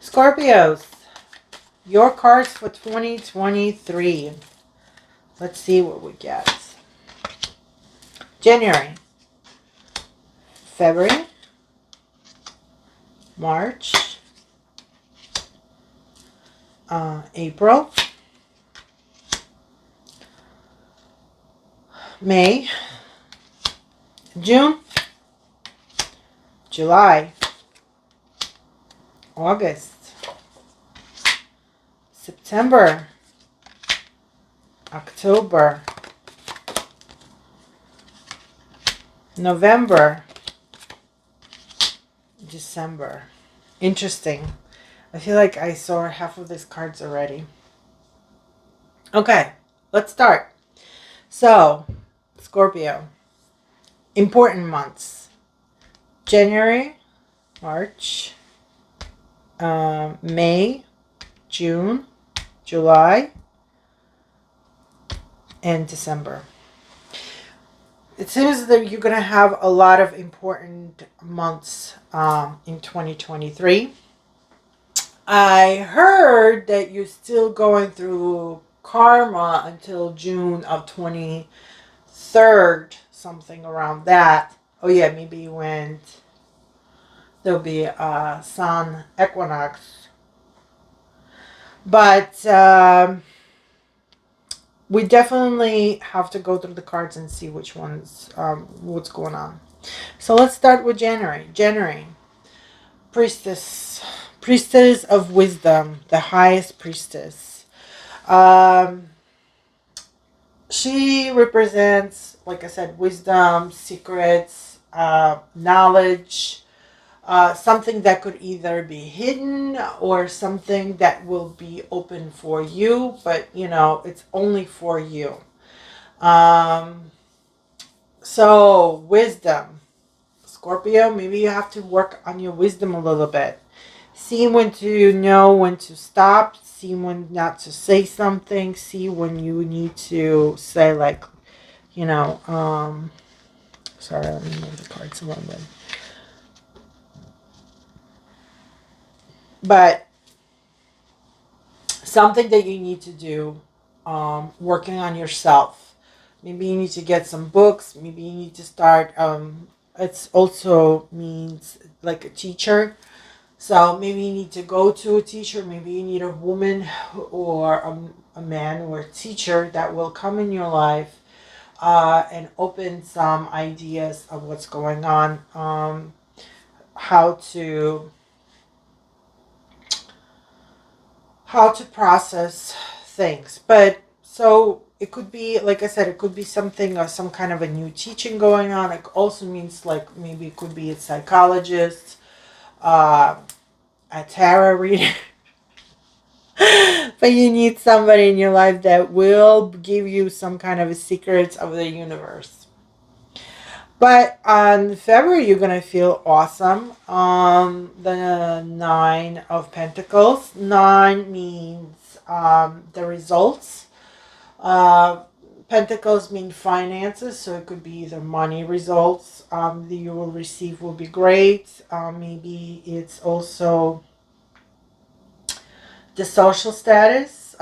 Scorpios, your cards for 2023. Let's see what we get. January, February, March, April, May, June, July, August, September, October, November, December. Interesting. I feel like I saw half of these cards already. Okay, let's start. So, Scorpio, important months. January, March, May, June, July, and December. It seems that you're going to have a lot of important months in 2023. I heard that you're still going through karma until June of 23rd, something around that. Oh yeah, maybe when there'll be a sun equinox. But we definitely have to go through the cards and see which ones, what's going on. So let's start with January. January, priestess, priestess of wisdom, the highest priestess. She represents, like I said, wisdom, secrets, knowledge, something that could either be hidden or something that will be open for you, but it's only for you. So wisdom, Scorpio, maybe you have to work on your wisdom a little bit. See when to know when to stop, see when not to say something, see when you need to say, like, sorry, let me move the cards around then. But something that you need to do, working on yourself. Maybe you need to get some books. Maybe you need to start. It also means like a teacher. So maybe you need to go to a teacher. Maybe you need a woman or a man or a teacher that will come in your life and open some ideas of what's going on, how to process things. But so it could be, like I said, it could be something or some kind of a new teaching going on. It also means, like, maybe it could be a psychologist, a tarot reader. But you need somebody in your life that will give you some kind of a secrets of the universe. But on February, you're going to feel awesome. The Nine of Pentacles. Nine means the results. Pentacles mean finances, so it could be either money results that you will receive will be great. Maybe it's also the social status,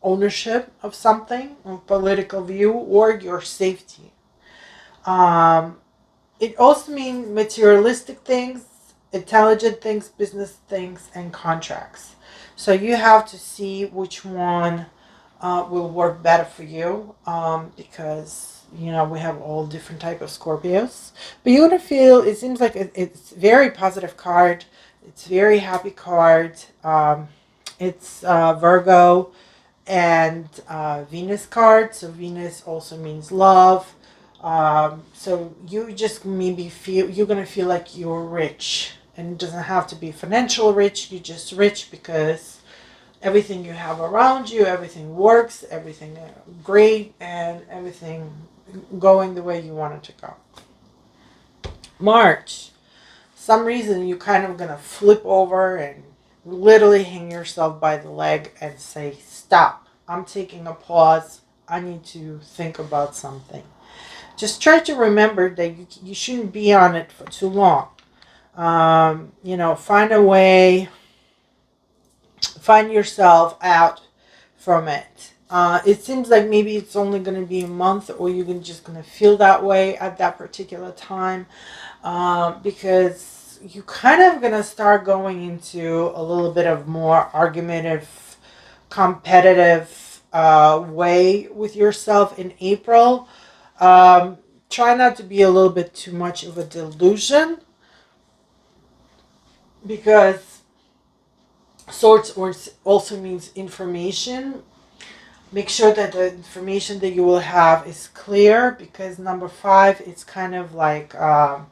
ownership of something, a political view, or your safety. It also means materialistic things, intelligent things, business things, and contracts. So you have to see which one will work better for you, because we have all different type of Scorpios. But you're gonna feel, it seems like it's very positive card. It's very happy card. It's Virgo and Venus card. So Venus also means love. So you just maybe feel, you're going to feel like you're rich. And it doesn't have to be financial rich. You're just rich because everything you have around you, everything works, everything great, and everything going the way you want it to go. March. Some reason you kind of going to flip over and literally hang yourself by the leg and say, stop. I'm taking a pause. I need to think about something. Just try to remember that you shouldn't be on it for too long. You know, find a way, find yourself out from it. It seems like maybe it's only going to be a month, or you're just going to feel that way at that particular time, because you kind of going to start going into a little bit of more argumentative, competitive way with yourself in April. Try not to be a little bit too much of a delusion, because swords also means information. Make sure that the information that you will have is clear, because number 5, it's kind of like um,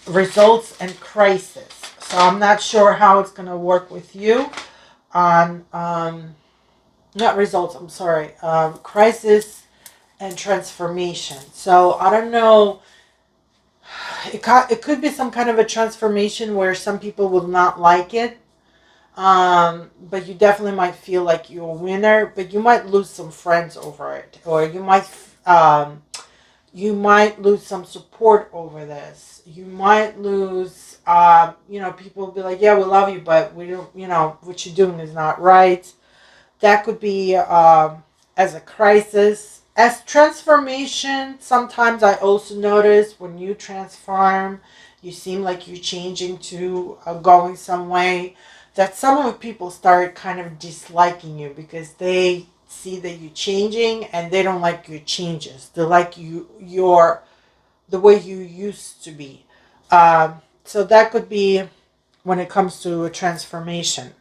results and crisis. So I'm not sure how it's going to work with you on not results, I'm sorry, crisis and transformation. So I don't know. It could be some kind of a transformation where some people will not like it. But you definitely might feel like you're a winner, but you might lose some friends over it, or you might lose some support over this. You might lose, you know, people will be like, yeah, we love you, but we don't, you know, what you're doing is not right. That could be as a crisis. As transformation, sometimes I also notice when you transform, you seem like you're changing to going some way, that some of the people start kind of disliking you because they see that you're changing and they don't like your changes. They like your the way you used to be. So that could be when it comes to a transformation.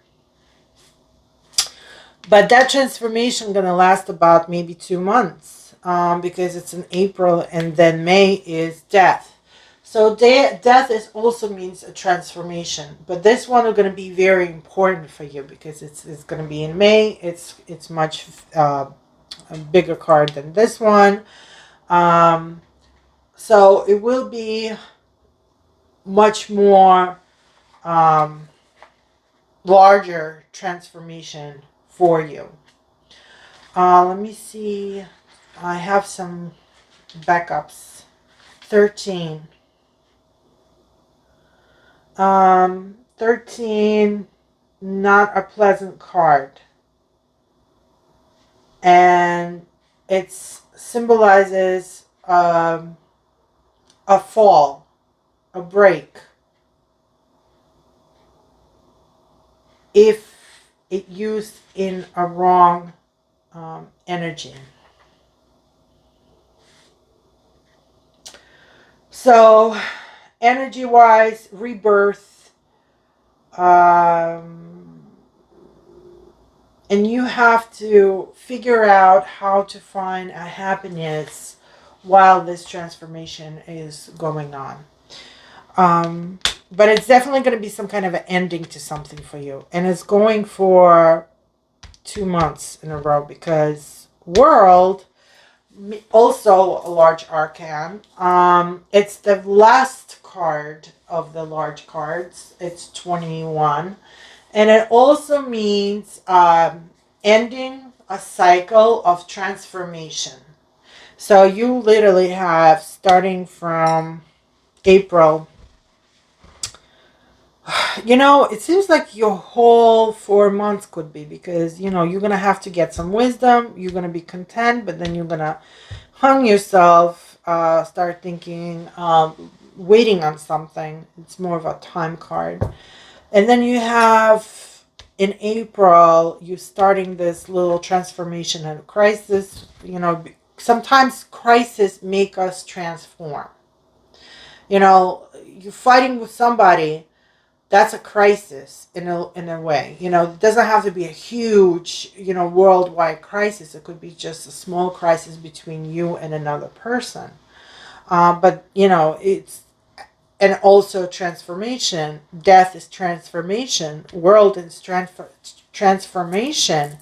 But that transformation gonna last about maybe 2 months, because it's in April, and then May is death. So death is also means a transformation, but this one is gonna be very important for you because it's gonna be in May. It's much a bigger card than this one, so it will be much more um, larger transformation for you. Let me see. I have some backups. 13. 13, not a pleasant card. And it symbolizes a fall, a break. If it used in a wrong energy. So, energy wise, rebirth, and you have to figure out how to find a happiness while this transformation is going on. But it's definitely going to be some kind of an ending to something for you. And it's going for 2 months in a row, because World, also a large arcan. It's the last card of the large cards. It's 21. And it also means ending a cycle of transformation. So you literally have, starting from April, you know, it seems like your whole 4 months could be, because, you know, you're going to have to get some wisdom. You're going to be content, but then you're going to hung yourself, start thinking, waiting on something. It's more of a time card. And then you have, in April, you starting this little transformation and crisis. You know, sometimes crisis make us transform. You know, you're fighting with somebody, that's a crisis in a way. You know, it doesn't have to be a huge, you know, worldwide crisis. It could be just a small crisis between you and another person. But you know, it's, and also transformation. Death is transformation. World is transformation.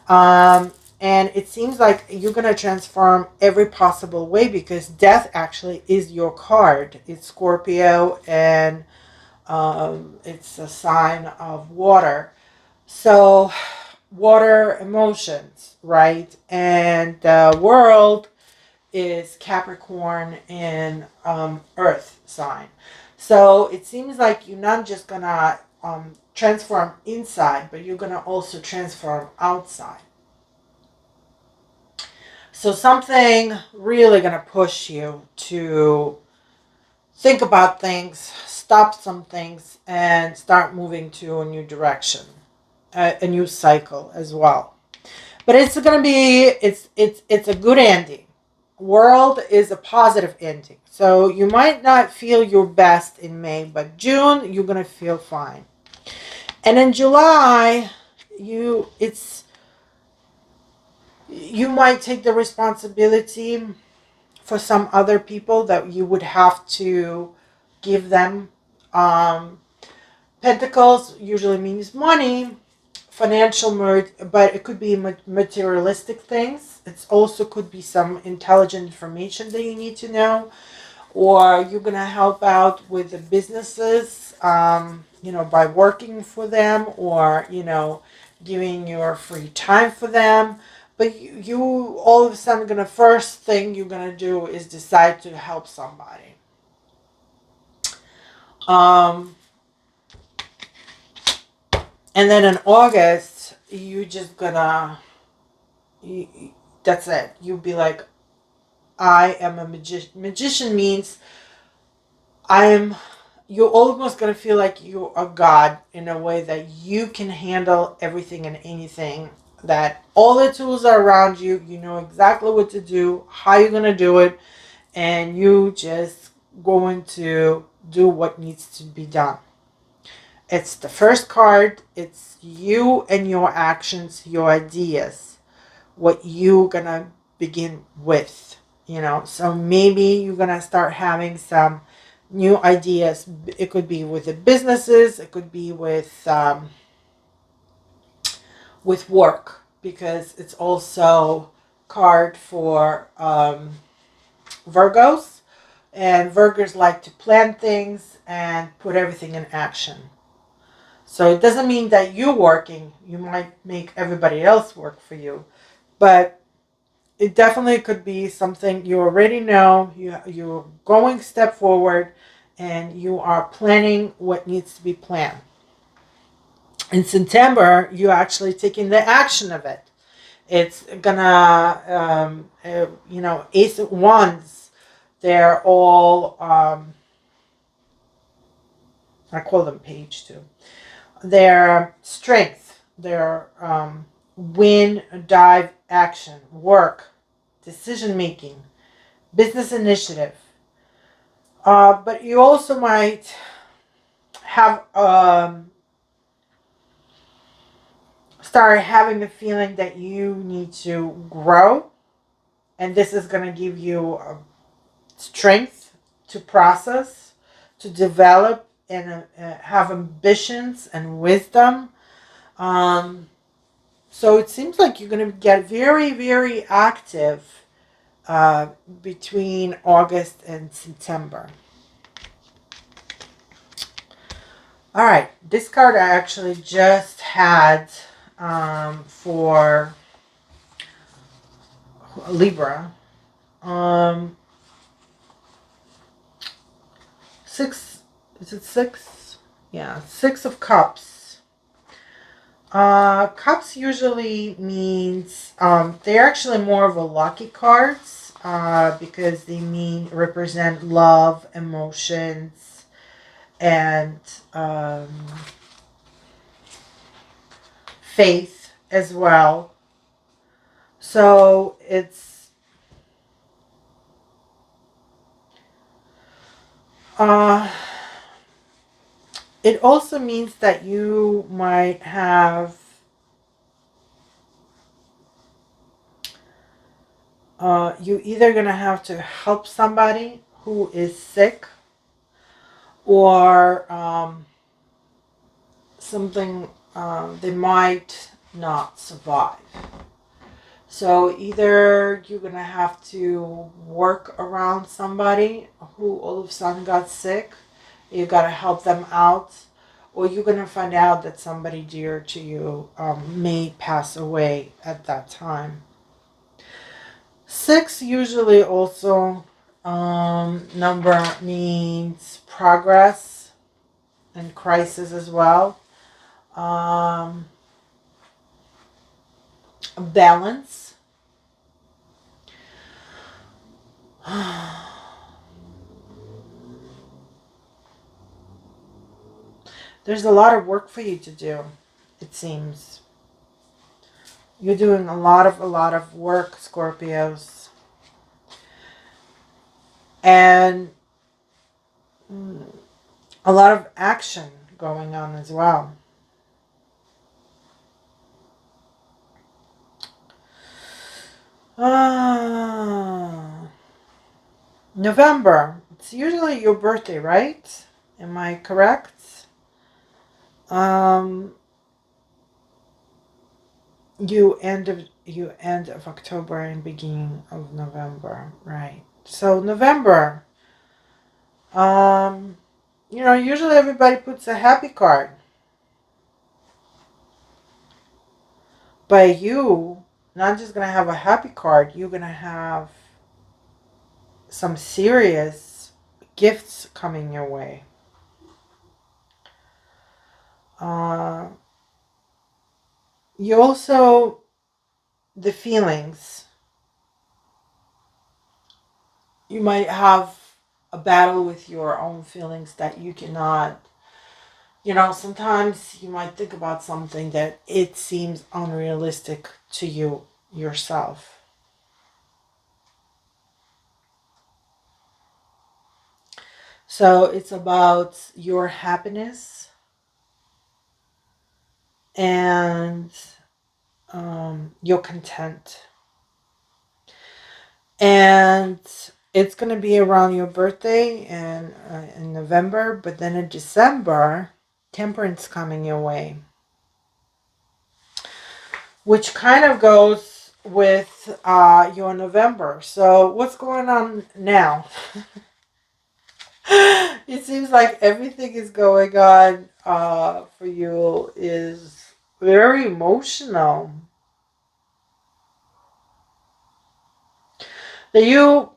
And it seems like you're going to transform every possible way, because death actually is your card. It's Scorpio, and it's a sign of water. So, water emotions, right? And the world is Capricorn in Earth sign. So it seems like you're not just gonna transform inside, but you're gonna also transform outside. So something really gonna push you to think about things, stop some things, and start moving to a new direction, a new cycle as well. But it's gonna be it's a good ending. World is a positive ending. So you might not feel your best in May, but June you're gonna feel fine. And in July, you might take the responsibility for some other people that you would have to give them. Um, Pentacles usually means money, financial but it could be materialistic things. It also could be some intelligent information that you need to know, or you're gonna help out with the businesses, by working for them, or giving your free time for them. But you all of a sudden gonna first thing you're gonna do is decide to help somebody. And then in August, you just gonna, that's it. You'll be like, I am a magician. Magician means you're almost gonna feel like you're a god in a way that you can handle everything and anything. That all the tools are around you. You know exactly what to do, how you're gonna do it, and you just going to do what needs to be done. It's the first card. It's you and your actions, your ideas, what you gonna begin with. So maybe you're gonna start having some new ideas. It could be with the businesses. It could be with work, because it's also card for Virgos, and Virgos like to plan things and put everything in action. So it doesn't mean that you're working. You might make everybody else work for you. But it definitely could be something you already know. You're going step forward, and you are planning what needs to be planned. In September, you're actually taking the action of it. It's gonna, Ace of Wands. They're all, I call them page too. Their strength, their win, dive, action, work, decision making, business initiative. But you also might have start having the feeling that you need to grow, and this is going to give you strength to process, to develop, and have ambitions and wisdom. So it seems like you're going to get very, very active between August and September. All right, this card I actually just had for Libra. Six, is it six? Yeah, Six of Cups. Cups usually means they're actually more of a lucky cards because they represent love, emotions, and faith as well. So it also means that you might have you either gonna have to help somebody who is sick, or something they might not survive. So either you're gonna have to work around somebody who all of a sudden got sick, you gotta help them out, or you're gonna find out that somebody dear to you may pass away at that time. Six usually also number means progress and crisis as well. Um, balance. There's a lot of work for you to do, it seems. You're doing a lot of work, Scorpios. And a lot of action going on as well. Ah, November. It's usually your birthday, right? Am I correct? Um, you end of October and beginning of November, right? So November. Um, usually everybody puts a happy card, but you not just gonna have a happy card. You're gonna have some serious gifts coming your way. Uh, you also the feelings. You might have a battle with your own feelings that you cannot. Sometimes you might think about something that it seems unrealistic to you yourself. So it's about your happiness and your content. And it's going to be around your birthday and in November, but then in December, temperance coming your way, which kind of goes with your November. So what's going on now? It seems like everything is going on for you is very emotional. The you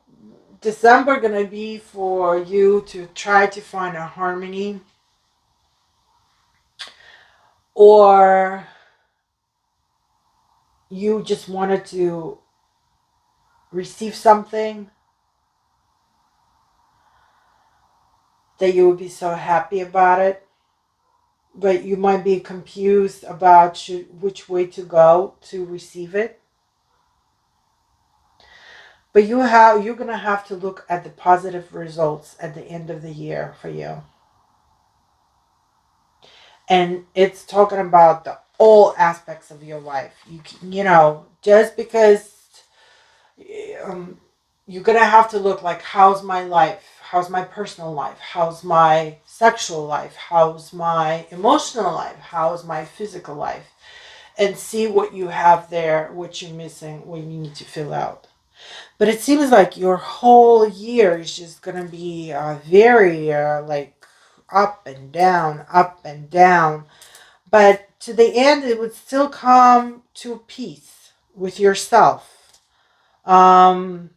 December gonna be for you to try to find a harmony, or you just wanted to receive something that you would be so happy about it, but you might be confused about which way to go to receive it. But you're gonna have to look at the positive results at the end of the year for you. And it's talking about the all aspects of your life. Just because um, you're gonna have to look like, how's my life? How's my personal life? How's my sexual life? How's my emotional life? How's my physical life? And see what you have there, what you're missing, what you need to fill out. But it seems like your whole year is just gonna be very like up and down, up and down. But to the end, it would still come to peace with yourself. Um,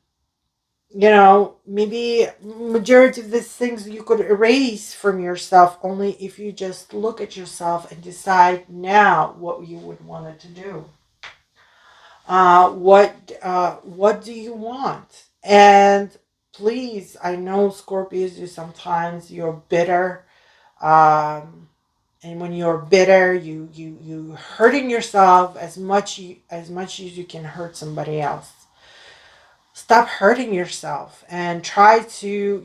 maybe majority of these things you could erase from yourself only if you just look at yourself and decide now what you would want to do. What do you want? And please, I know Scorpios, you sometimes you're bitter. And when you're bitter, you hurting yourself as much as you can hurt somebody else. Stop hurting yourself and try to,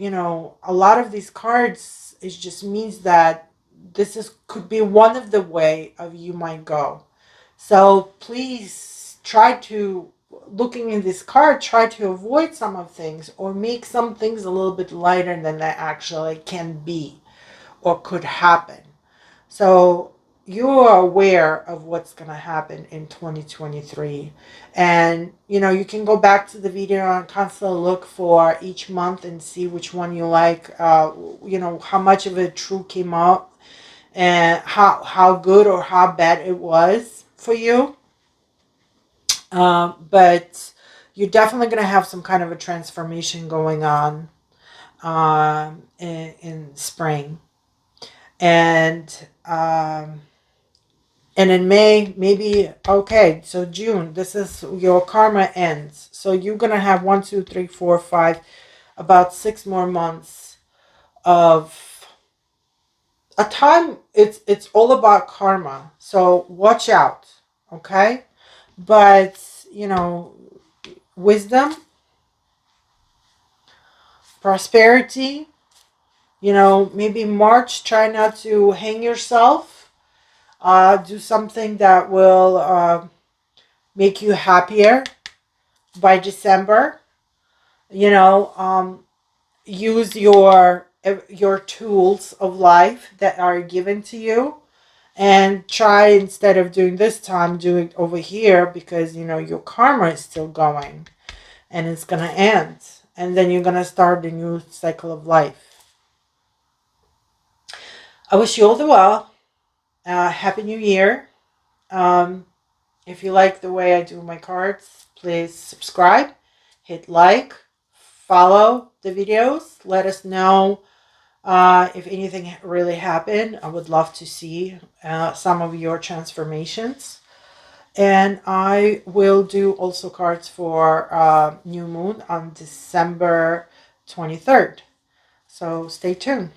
a lot of these cards, it just means that this is could be one of the way of you might go. So please try to, looking in this card, try to avoid some of things or make some things a little bit lighter than they actually can be or could happen. So you are aware of what's going to happen in 2023. And, you can go back to the video and constantly look for each month and see which one you like, how much of it true came out and how good or how bad it was for you. But you're definitely going to have some kind of a transformation going on in spring. And and in May, maybe, okay, so June, this is your karma ends. So you're going to have 1, 2, 3, 4, 5, about 6 more months of a time. It's all about karma. So watch out, okay? But, wisdom, prosperity, maybe March, try not to hang yourself. Do something that will make you happier by December. You know, use your tools of life that are given to you, and try, instead of doing this time, do it over here, because your karma is still going, and it's gonna end, and then you're gonna start a new cycle of life. I wish you all the well. Happy New Year. um, If you like the way I do my cards, please subscribe, hit like, follow the videos. Let us know if anything really happened. I would love to see some of your transformations. And I will do also cards for New Moon on December 23rd. So stay tuned.